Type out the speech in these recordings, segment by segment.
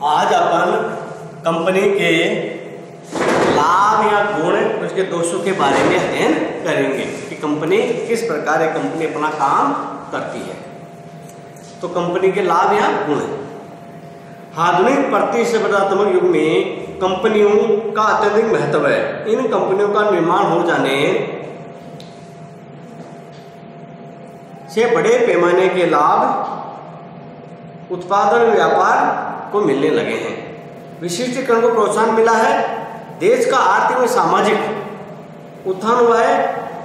आज अपन कंपनी के लाभ या गुण उसके दोषों के बारे में अध्ययन करेंगे कि कंपनी किस प्रकार एक कंपनी अपना काम करती है। तो कंपनी के लाभ या गुण। आधुनिक प्रतिस्पर्धात्मक युग में कंपनियों का अत्यधिक महत्व है। इन कंपनियों का निर्माण हो जाने से बड़े पैमाने के लाभ उत्पादन व्यापार को मिलने लगे हैं। विशिष्टीकरण को प्रोत्साहन मिला है। देश का आर्थिक व सामाजिक उत्थान हुआ है।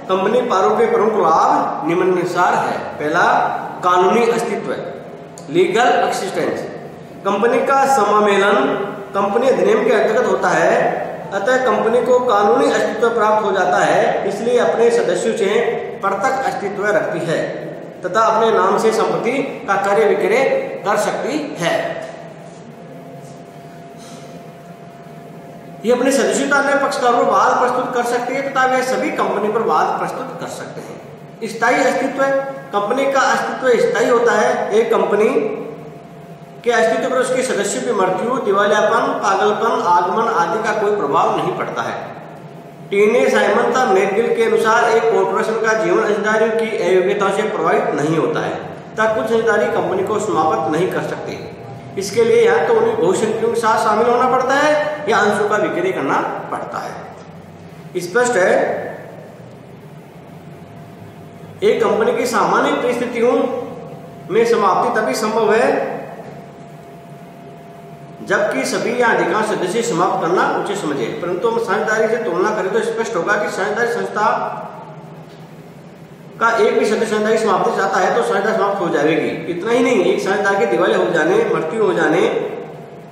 कंपनी पारों के प्रमुख लाभ निम्नानुसार है। पहला, कानूनी अस्तित्व, लीगल एक्सिस्टेंस। कंपनी का समामेलन कंपनी अधिनियम के अंतर्गत होता है, अतः कंपनी को कानूनी अस्तित्व प्राप्त हो जाता है, इसलिए अपने सदस्यों से प्रत्यक्ष अस्तित्व रखती है तथा अपने नाम से संपत्ति का क्रय विक्रय कर सकती है। ये अपने सदस्यता में पक्षकारों पर वाद प्रस्तुत कर सकती है तथा वे सभी कंपनी पर वाद प्रस्तुत कर सकते हैं। स्थायी अस्तित्व, कंपनी का अस्तित्व स्थायी होता है। एक कंपनी के अस्तित्व पर उसके सदस्यों की मृत्यु, दिवालियापन, पागलपन, आगमन आदि का कोई प्रभाव नहीं पड़ता है। टीने साइमन था मैकगिल के अनुसार एक कॉर्पोरेशन का जीवन अंशधारियों की अयोग्यता से प्रभावित नहीं होता है तथा कुछ अंशधारी कंपनी को समाप्त नहीं कर सकते। इसके लिए या तो उन्हें बहुसंख्यकों के साथ शामिल होना पड़ता है या अंशों का विक्रय करना पड़ता है। स्पष्ट है, एक कंपनी की सामान्य परिस्थितियों में समाप्ति तभी संभव है जबकि सभी या अधिकांश सदस्य समाप्त करना उचित समझे। परंतु हम साझेदारी से तुलना करें तो स्पष्ट होगा कि साझेदारी संस्था का एक भी सदस्य साझेदारी समाप्ति चाहता है तो साझेदारी समाप्त हो जाएगी। इतना ही नहीं, एक साझेदार के दिवालिया हो जाने, मृत्यु हो जाने,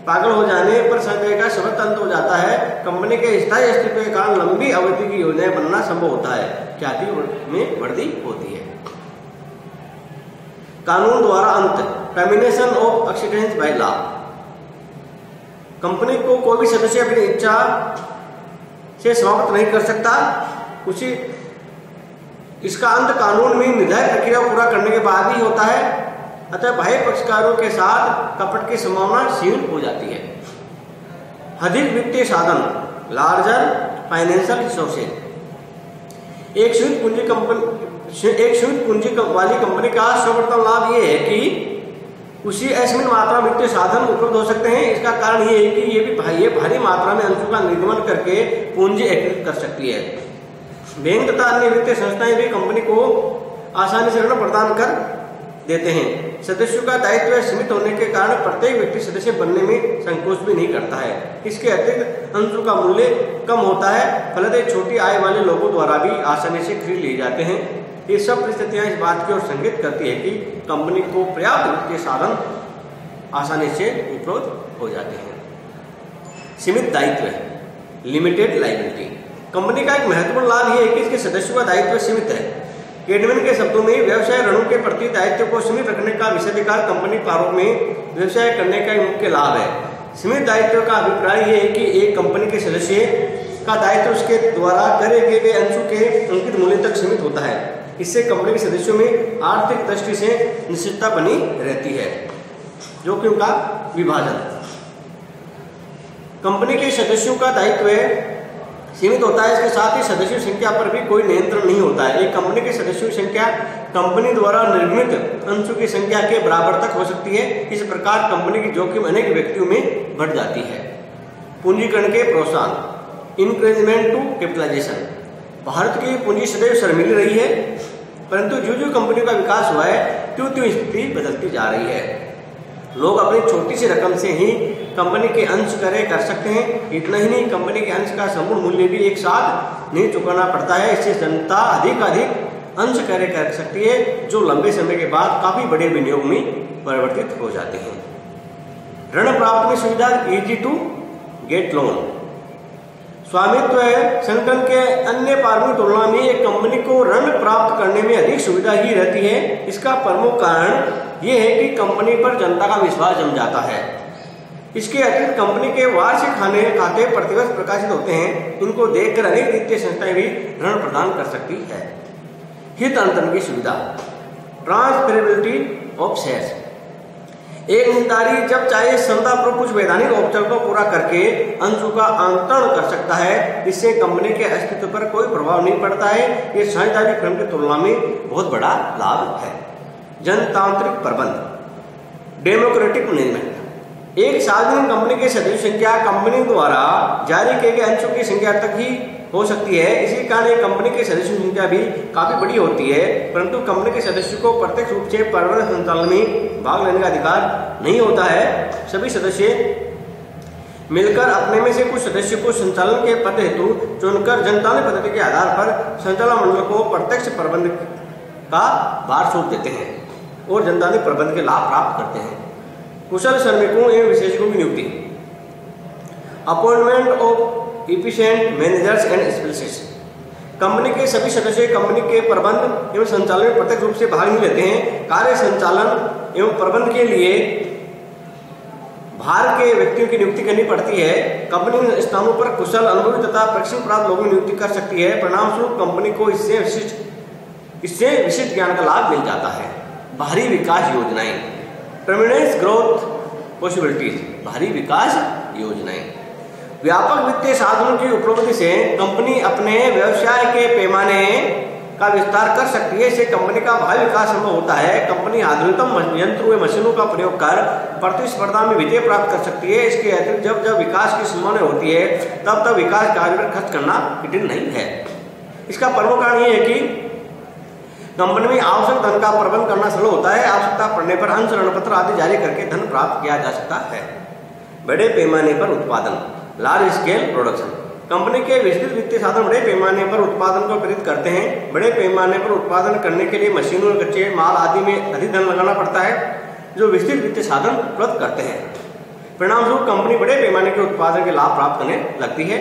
पागल हो जाने पर साझेदारी का शब्द अंत हो जाता है। कंपनी के स्थायी अस्तित्व के कारण लंबी अवधि की योजनाएं बनना संभव होता है, ख्याति में वृद्धि होती है। कानून द्वारा अंत, termination of existence by law. Company को कोई भी सदस्य अपनी इच्छा से समाप्त नहीं कर सकता। उसी इसका अंत कानून में निर्धारित प्रक्रिया पूरा करने के बाद ही होता है, अतः बाह्य पक्षकारों के साथ कपट की संभावना सीमित हो जाती है। अधिक वित्तीय साधन, लार्जर फाइनेंशियल रिसोर्सेज। एक सीमित पूंजी वाली कंपनी का सर्वप्रथम लाभ यह है कि उसी असीमित मात्रा में वित्तीय साधन उपलब्ध हो सकते हैं। इसका कारण ये है कि ये भारी मात्रा में अंशों का निर्गमन करके पूंजी एकत्रित कर सकती है। बैंक तथा अन्य वित्तीय संस्थाएं भी कंपनी को आसानी से ऋण प्रदान कर देते हैं। सदस्यों का दायित्व सीमित होने के कारण प्रत्येक व्यक्ति सदस्य बनने में संकोच भी नहीं करता है। इसके अतिरिक्त अंशों का मूल्य कम होता है, फलतः छोटी आय वाले लोगों द्वारा भी आसानी से खरीद लिए जाते हैं। ये सब परिस्थितियां इस बात की ओर संकेत करती है कि कंपनी को पर्याप्त वित्तीय साधन आसानी से उपलब्ध हो जाते हैं। सीमित दायित्व, लिमिटेड लायबिलिटी। कंपनी का एक महत्वपूर्ण लाभ यह है कि इसके सदस्यों का दायित्व सीमित है। केडमैन के शब्दों में व्यवसाय ऋणों के प्रति दायित्व को सीमित रखने का विशेषाधिकार कंपनी प्रारूप में व्यवसाय करने का मुख्य लाभ है। सीमित दायित्व का अभिप्राय यह है कि एक कंपनी के सदस्य का दायित्व उसके द्वारा करे गए अंशों के अंकित मूल्य तक सीमित होता है। इससे कंपनी के सदस्यों में आर्थिक दृष्टि से निश्चितता बनी रहती है। जोखिम का विभाजन। कंपनी के सदस्यों का दायित्व सीमित होता है, इसके साथ ही सदस्यों की संख्या पर भी कोई नियंत्रण नहीं होता है। एक कंपनी के सदस्यों की संख्या कंपनी द्वारा निर्मित अंशों की संख्या के बराबर तक हो सकती है। इस प्रकार कंपनी की जोखिम अनेक व्यक्तियों में बढ़ जाती है। पूंजीकरण के प्रोत्साहन, इनकरेजमेंट टू कैपिटलाइजेशन। भारत की पूंजी सदैव शर्मीली रही है, परंतु जो कंपनी का विकास हुआ है त्यों स्थिति बदलती जा रही है। लोग अपनी छोटी सी रकम से ही कंपनी के अंश क्रय कर सकते हैं। इतना ही नहीं, कंपनी के अंश का संपूर्ण मूल्य भी एक साथ नहीं चुकाना पड़ता है। इससे जनता अधिक अंश क्रय कर सकती है, जो लंबे समय के बाद काफी बड़े विनियोग में परिवर्तित हो जाते हैं। ऋण प्राप्त में सुविधा, इजी टू गेट लोन। स्वामित्व संगठन के अन्य पार्टियों की तुलना में एक कंपनी को ऋण प्राप्त करने में अधिक सुविधा ही रहती है। इसका प्रमुख कारण यह है कि कंपनी पर जनता का विश्वास जम जाता है। इसके अतिरिक्त कंपनी के वार्षिक खाते प्रतिवर्ष प्रकाशित होते हैं। इनको देखकर अनेक वित्तीय संस्थाएं भी ऋण प्रदान कर सकती है। हित अंतरण की सुविधा, ट्रांसफरेबिलिटी ऑफ शेयर्स। एक हितधारी जब चाहे क्षमतापूर्वक कुछ वैधानिक औपचारिक को पूरा करके अंशों का अंतरण कर सकता है। इससे कंपनी के अस्तित्व पर कोई प्रभाव नहीं पड़ता है। ये साझेदारी फर्म की तुलना में बहुत बड़ा लाभ है। जनतांत्रिक प्रबंध, डेमोक्रेटिक मैनेजमेंट। एक सार्वजनिक कंपनी के सदस्यों संख्या कंपनी द्वारा जारी किए गए अंशों की संख्या तक ही हो सकती है। इसी कारण कंपनी के सदस्यों की संख्या भी काफी बड़ी होती है, परंतु कंपनी के सदस्यों को प्रत्यक्ष रूप से प्रबंधन संचालन में भाग लेने का अधिकार नहीं होता है। सभी सदस्य मिलकर अपने में से कुछ सदस्यों को संचालन के पद हेतु चुनकर जनतांत्रिक पद्धति के आधार पर संचालन मंडल को प्रत्यक्ष प्रबंध का भार सौंप देते हैं और जनतांत्रिक प्रबंध के लाभ प्राप्त करते हैं। कुशल श्रमिकों एवं विशेषज्ञों की नियुक्ति, appointment of efficient managers and specialist. Company के सभी सदस्य कंपनी के प्रबंध एवं संचालन में प्रत्यक्ष रूप से भाग नहीं लेते हैं। कार्य संचालन एवं प्रबंध के लिए बाहर के व्यक्तियों की नियुक्ति करनी पड़ती है। कंपनी स्थानों पर कुशल, अनुभवी तथा प्रशिक्षण प्राप्त लोगों की नियुक्ति कर सकती है। परिणाम स्वरूप कंपनी को इससे विशिष्ट ज्ञान का लाभ मिल जाता है। बाहरी विकास योजनाएं, ट्रेमेंडस ग्रोथ पॉसिबिलिटीज। बाहरी विकास योजनाएं, व्यापक वित्तीय साधनों की उपलब्धि से कंपनी अपने व्यवसाय के पैमाने का विस्तार कर सकती है। इससे कंपनी का भावी विकास संभव होता है। कंपनी आधुनिकतम यंत्रों व मशीनों का प्रयोग कर प्रतिस्पर्धा में विजय प्राप्त कर सकती है। इसके अतिरिक्त जब जब विकास की संभावना होती है तब तब विकास कार्य पर खर्च करना कठिन नहीं है। इसका प्रमुख कारण यह है कि कंपनी में आवश्यक धन का प्रबंध करना सरल होता है। आवश्यकता पड़ने पर अंश, ऋण पत्र आदि जारी करके धन प्राप्त किया जा सकता है। बड़े पैमाने पर उत्पादन, लार्ज स्केल प्रोडक्शन। कंपनी के विस्तृत वित्तीय साधन बड़े पैमाने पर उत्पादन को प्रेरित करते हैं। बड़े पैमाने पर उत्पादन करने के लिए मशीनों, कच्चे माल आदि में अधिक धन लगाना पड़ता है, जो विस्तृत वित्तीय साधन उपलब्ध करते हैं। परिणाम स्वरूप कंपनी बड़े पैमाने के उत्पादन के लाभ प्राप्त करने लगती है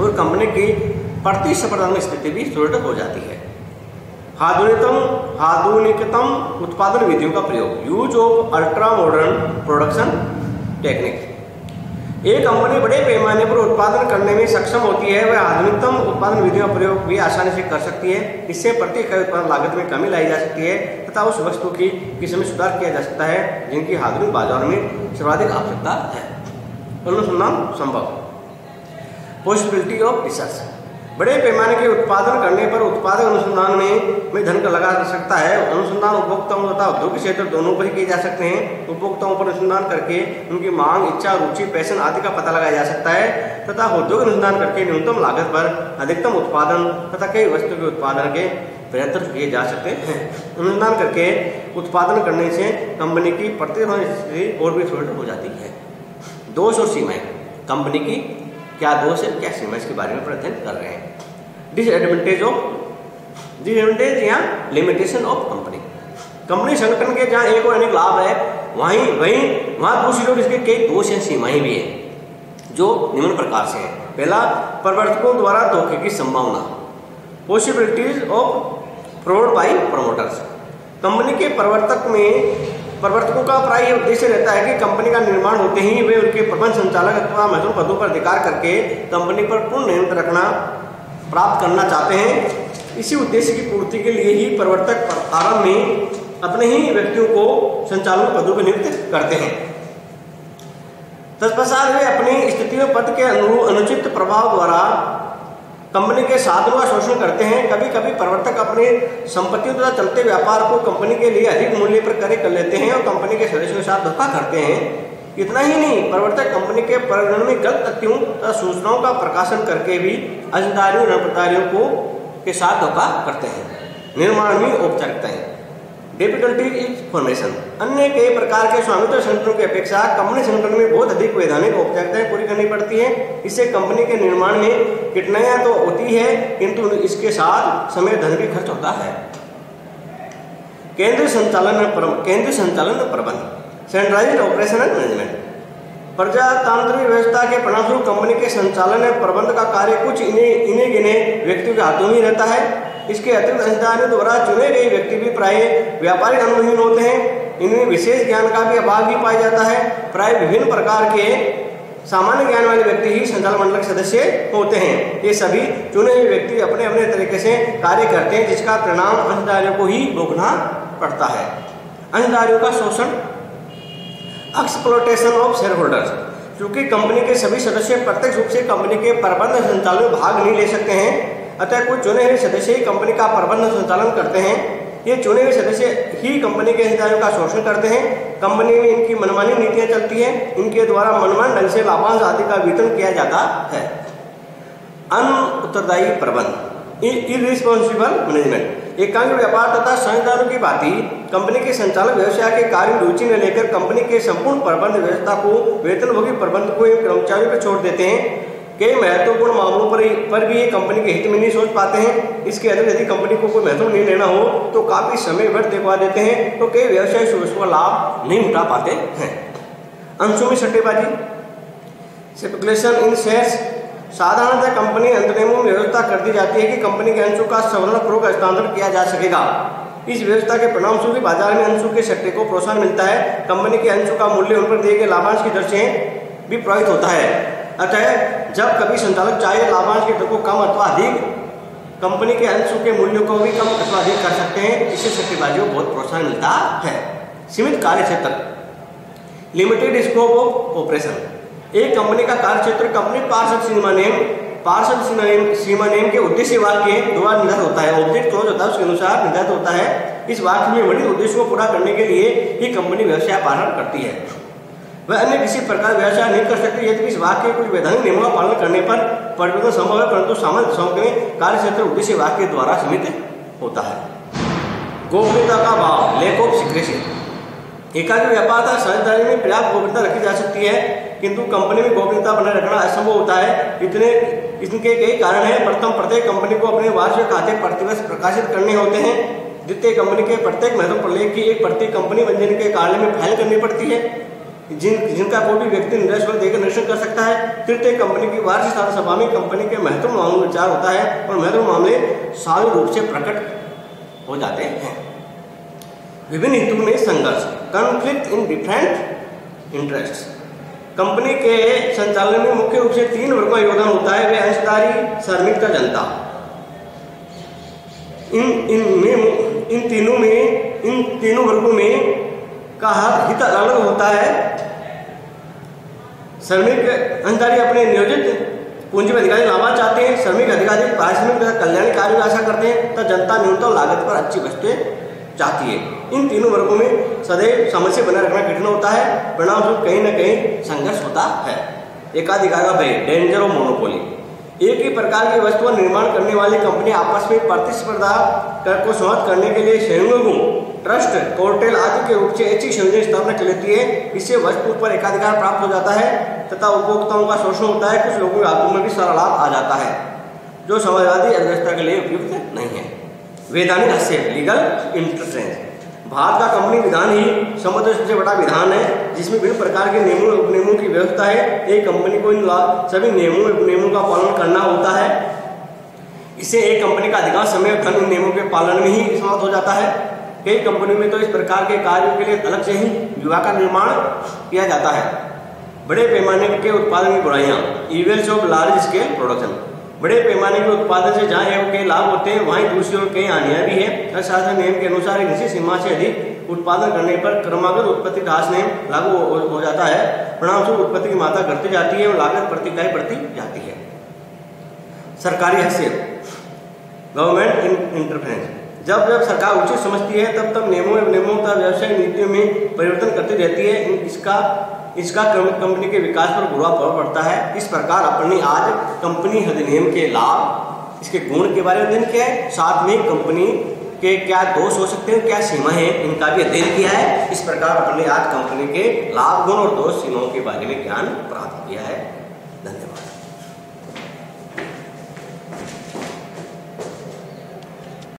और कंपनी की प्रतिस्पर्धात्मक स्थिति भी सुदृढ़ हो जाती है। आधुनिकतम उत्पादन विधियों का प्रयोग, use of ultra modern production technique. एक कंपनी बड़े पैमाने पर उत्पादन करने में सक्षम होती है, वह आधुनिकतम उत्पादन विधियों का प्रयोग भी आसानी से कर सकती है। इससे प्रति इकाई उत्पादन लागत में कमी लाई जा सकती है तथा उस वस्तु की किस्म में सुधार किया जा सकता है जिनकी आधुनिक बाजार में सर्वाधिक आवश्यकता है। अनुसंधान संभव, पॉसिबिलिटी ऑफ रिसर्च। बड़े पैमाने के उत्पादन करने पर उत्पादक अनुसंधान में धन का लगा सकता है। अनुसंधान उपभोक्ताओं तथा उद्योग क्षेत्र दोनों पर ही किए जा सकते हैं। उपभोक्ताओं पर अनुसंधान करके उनकी मांग, इच्छा, रुचि, पैशन आदि का पता लगाया जा सकता है तथा उद्योग अनुसंधान करके न्यूनतम लागत पर अधिकतम उत्पादन तथा कई वस्तु के उत्पादन के प्रयत्न किए जा सकते हैं। अनुसंधान करके उत्पादन करने से कंपनी की प्रतिस्पर्धा स्थिति और भी सुदृढ़ हो जाती है। दोष और सीमाएं, कंपनी की क्या दोष है, क्या सीमा, इसके बारे में अध्ययन कर रहे हैं। डिसएडवांटेज या लिमिटेशन ऑफ कंपनी संगठन के जहाँ एक और अनेक लाभ है वहाँ दूसरी ओर इसके कई दोष या सीमाएं भी है जो निम्न प्रकार से हैं। पहला, प्रवर्तकों द्वारा धोखे की संभावना, possibilities of fraud bye promoters. Company के प्रवर्तकों का प्राय यह उद्देश्य रहता है कि कंपनी का निर्माण होते ही वे उनके प्रबंध संचालक अथवा महत्वपूर्ण पदों पर अधिकार करके कंपनी पर पूर्ण नियंत्रण रखना प्राप्त करना चाहते हैं। इसी उद्देश्य की पूर्ति के लिए ही प्रवर्तक आरंभ में अपने ही व्यक्तियों को संचालन पदों पर नियुक्त करते हैं। तत्पश्चात वे अपनी स्थिति में पद के अनुचित प्रभाव द्वारा कंपनी के साधनों का शोषण करते हैं। कभी कभी प्रवर्तक अपने संपत्तियों तथा चलते व्यापार को कंपनी के लिए अधिक मूल्य पर क्रय कर लेते हैं और कंपनी के सदस्यों के साथ धोखा करते हैं। इतना ही नहीं, प्रवर्तक कंपनी के प्रकरण में गलत तथ्यों तथा सूचनाओं का प्रकाशन करके भी अंशधारियों, ऋणपदारियों के साथ धोखा करते हैं। निर्माण में औपचारिकताएं, डिफिकल्टी इज फॉर्मेशन। अन्य कई प्रकार के स्वामित्व संगठनों की अपेक्षा कंपनी संगठन में बहुत अधिक वैधानिक औपचारिकताएं पूरी करनी पड़ती है। इससे कंपनी के निर्माण में कठिनाइयां तो होती है किंतु इसके साथ समय, धन भी खर्च होता है। केंद्रीय संचालन प्रबंध, सेंट्रलाइज्ड ऑपरेशन एंड मैनेजमेंट। प्रजातांत्रिक व्यवस्था के परिणामस्वरूप कंपनी के संचालन एवं प्रबंध का कार्य कुछ इन्हें गिने व्यक्तियों के हाथों में रहता है। इसके अतिरिक्त अंशधारियों द्वारा चुने गए व्यक्ति भी प्राय व्यापारिक अनुभवहीन होते हैं। इनमें विशेष ज्ञान का भी अभाव भी पाया जाता है। प्राय विभिन्न प्रकार के सामान्य ज्ञान वाले व्यक्ति ही संचालन मंडल के सदस्य होते हैं। ये सभी चुने हुए व्यक्ति अपने अपने तरीके से कार्य करते हैं जिसका परिणाम अंशधारियों को ही भोगना पड़ता है। अंशधारियों का शोषण एक्सप्लॉयटेशन ऑफ शेयर होल्डर्स, क्योंकि कंपनी के सभी सदस्य प्रत्यक्ष रूप से कंपनी के प्रबंध संचालन में भाग नहीं ले सकते हैं, अतः कुछ चुने हुए सदस्य ही कंपनी का प्रबंध संचालन करते हैं। ये चुने हुए सदस्य ही कंपनी के हितधारकों का शोषण करते हैं। कंपनी में इनकी मनमानी नीतियां चलती हैं, इनके द्वारा मनमानी ढंग से लाभांश आदि का वितरण किया जाता है। अनउत्तरदायी प्रबंध, इररिस्पॉन्सिबल मैनेजमेंट, एकांगी व्यापार तथा साझेदारों की भांति कंपनी के संचालक व्यवसाय के कार्य में रुचि न लेकर कंपनी के संपूर्ण प्रबंध व्यवस्था को वेतनभोगी प्रबंध को एवं कर्मचारियों पर छोड़ देते हैं। कई महत्वपूर्ण मामलों पर भी ये कंपनी के हित में नहीं सोच पाते हैं। इसके अतिरिक्त यदि कंपनी को कोई महत्व नहीं लेना हो तो काफी समय व्यर्थ दिखवा देते हैं, तो कई व्यवसाय से उसका लाभ नहीं उठा पाते हैं। अंशों में सट्टेबाजी, स्पेकुलेशन इन शेयर्स, साधारणतः कंपनी अंतर्नियमों में व्यवस्था कर दी जाती है कि कंपनी के अंशों का सवरणपूर्वक हस्तांतरण किया जा सकेगा। इस व्यवस्था के परिणामस्वरूप बाजार में अंशों के सट्टे को प्रोत्साहन मिलता है। कंपनी के अंशों का मूल्य उन पर दिए गए लाभांश की दर से भी प्रभावित होता है। अतः जब कभी संचालक चाहे लाभांश की दर को कम अथवा अधिक, कंपनी के अंशों के मूल्य को भी कम अथवा अधिक कर सकते हैं। इससे सट्टेबाजी को बहुत प्रोत्साहन मिलता है। सीमित कार्य क्षेत्र, लिमिटेड स्कोप ऑफ ऑपरेशन, एक कंपनी का कार्य क्षेत्र कंपनी पार्षद सीमा नेम के उद्देश्य वाक्य द्वारा निर्धारित होता है। ऑब्जेक्ट क्लोज होता है, उसके अनुसार निर्धारित होता है। इस वाक्य में वर्णित उद्देश्यों को पूरा करने के लिए ही कंपनी व्यवसाय पालन करती है। वह अन्य किसी प्रकार व्यवसाय नहीं कर सकती यदि इस वाक्य के कुछ वैधानिक नियमों का पालन करने पर परिवर्तन संभव है, परंतु सामान्य दिशाओं में कार्य क्षेत्र उद्देश्य वाक्य द्वारा सीमित होता है। गोपनीयता का भाव, लेक ऑफ सीक्रेसी, एकाकी व्यापार तथा साझेदारी में पर्याप्त गोपनीयता रखी जा सकती है, किंतु कंपनी में गोपनीयता बनाए रखना असंभव होता है। इनके कई कारण हैं। प्रथम, प्रत्येक कंपनी को अपने वार्षिक खाते प्रतिवर्ष प्रकाशित करने होते हैं। द्वितीय, कंपनी के प्रत्येक महत्वपूर्ण लेख की एक प्रति कंपनी पंजीयन के कार्यालय में फाइल करनी पड़ती है, जिनका कोई भी व्यक्ति निर्देश देकर निरीक्षण कर सकता है। तृतीय, कंपनी की वार्षिक साधारण सभा में कंपनी के महत्वपूर्ण मामलों में विचार होता है और महत्वपूर्ण मामले सार्वजनिक रूप से प्रकट हो जाते हैं। विभिन्न हितों में संघर्ष, conflict in different interest, company के संचालन में मुख्य रूप से 3 वर्गों का योगदान होता है। वे अंशधारी, श्रमिक तथा जनता। इन तीनों वर्गों में का हित अलग होता है। श्रमिक अंशधारी अपने नियोजित पूंजी में अधिकाधिक लाभांश चाहते हैं, श्रमिक अधिकाधिक पारिश्रमिक तथा कल्याण कार्य की आशा करते हैं, तथा जनता न्यूनतम लागत पर अच्छी वस्तुएं चाहती है। इन तीनों वर्गों में सदैव सामंजस्य बनाए रखना कठिन होता है। परिणामस्वरूप कहीं न कहीं संघर्ष होता है। एकाधिकार का भय, डेंजर ऑफ मोनोपोली, एक ही प्रकार की वस्तुओं निर्माण करने वाली कंपनी आपस में प्रतिस्पर्धा को समाप्त करने के लिए संयोगों, ट्रस्ट, कोर्टेल आदि के रूप से ऐसी संयोजन स्थापना कर लेती है। इससे वस्तु पर एकाधिकार प्राप्त हो जाता है तथा उपभोक्ताओं का शोषण होता है। कुछ लोगों के हाथों में भी सारा लाभ आ जाता है, जो समाजवादी अर्थव्यवस्था के लिए उपयुक्त नहीं है। वैधानिक हस्तक्षेप, लीगल इंटरफेरेंस, भारत का कंपनी विधान ही संबंधित सबसे बड़ा विधान है, जिसमें विभिन्न प्रकार के नियमों उपनियमों की व्यवस्था है। एक कंपनी को इन सभी नियमों उपनियमों का पालन करना होता है। इससे एक कंपनी का अधिकांश समय धन इन नियमों के पालन में ही समाप्त हो जाता है। कई कंपनियों में तो इस प्रकार के कार्यों के लिए अलग से ही विभाग का निर्माण किया जाता है। बड़े पैमाने के उत्पादन की बुराइयां, इवेल्स ऑफ लार्ज स्केल प्रोडक्शन, बड़े पैमाने के उत्पादन से जहाँ कई लाभ होते हैं वहीं दूसरी ओर कई हानियां भी है। अर्थशास्त्र नियम के अनुसार एक निश्चित सीमा से अधिक उत्पादन करने पर क्रमागत उत्पत्ति ह्रास नियम लागू हो जाता है। परिणामस्वरूप उत्पत्ति की मात्रा घटती जाती है और लागत प्रति इकाई बढ़ती जाती है। सरकारी हस्तक्षेप, गवर्नमेंट इंटरफेरेंस, जब सरकार उचित समझती है तब नियमों तथा व्यवसायिक नीतियों में परिवर्तन करती रहती है। इसका कंपनी के विकास पर बुरा प्रभाव पड़ता है। इस प्रकार अपनी आज कंपनी अधिनियम के लाभ, इसके गुण के बारे में अध्ययन किया है, साथ में कंपनी के क्या दोष हो सकते हैं, क्या सीमा है, इनका भी अध्ययन किया है। इस प्रकार अपने आज कंपनी के लाभ, गुण और दोष सीमाओं के बारे में ज्ञान प्राप्त